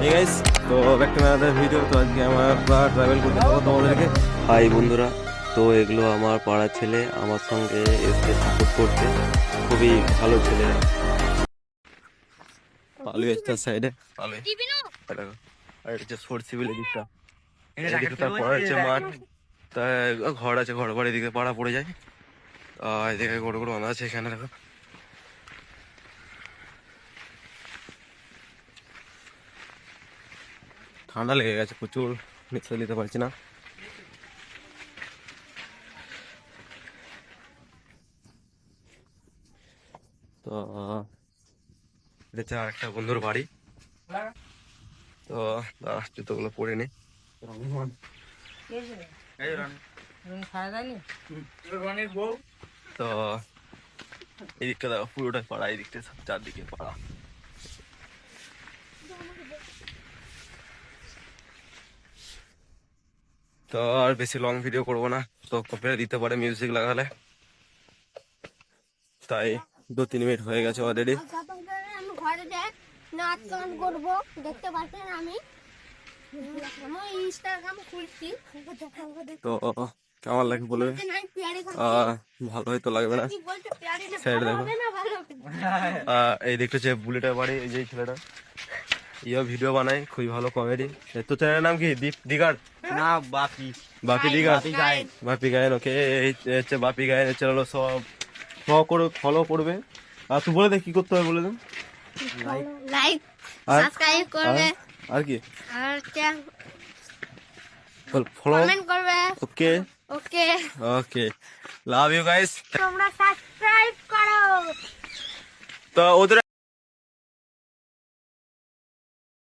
Hey guys, তো back to another video. তো আজকে আমরা ট্রাভেল করতে যাবো তোমাদেরকে। হাই বন্ধুরা, তো এগুলো আমার পাড়ার ছেলে, আমার সঙ্গে এসে সাপোর্ট করতে। খুবই ভালো ছেলে। পালু এসছে সাইডে, পালু এটা আর এটা হচ্ছে ফোর্ট সিভিল এদিকটা। এদিকে তারপর হচ্ছে মাঠ, তাই ঘর আছে, ঘর বাড়ি এদিকে পাড়া পড়ে যায়। এদিকে গরু গরু বাঁধা আছে এখানে দেখো। ঠান্ডা লেগে গেছে প্রচুর, নিঃশ্বাস নিতে পারছি না। তো এটা হচ্ছে আর একটা বন্ধুর বাড়ি। তো জুতোগুলো পরে নি। তো এদিকটা দেখো, পুরোটা পাড়া, এদিকটা সব চারদিকে পাড়া। তো আর বেশি লং ভিডিও করবো না, তো কপিরাইট দিতে পারে মিউজিক লাগালে, তাই 2-3 মিনিট হয়ে গেছে অলরেডি। আমি ঘরে যাই নাচ গান করবো, দেখতে পাচ্ছেন আমি ইনস্টাগ্রাম খুলছি। তো কেমন লাগে বলবে? ভালো হয়তো লাগবে না। সাইড দেখো, এই দেখতে হচ্ছে বুলেটের বাড়ি। এই যে ছেলেটা ইয়ে ভিডিও বানায়, খুবই ভালো কমেডি। তো চ্যানেলের নাম কি? দিগার না বাপি বাপি দিগার, গায়েন। বাপি গায়েন। ওকে, এই হচ্ছে বাপি গায়েনের চ্যানেল, সব ফলো করবে। আর তুই বলে দে কি করতে হবে, বলে দে। লাইক আর সাবস্ক্রাইব করবে আর কি আর ফলো, কমেন্ট করবে। ওকে ওকে, ওকে, লাভ ইউ গাইস। তোমরা সাবস্ক্রাইব করো। তো ওদের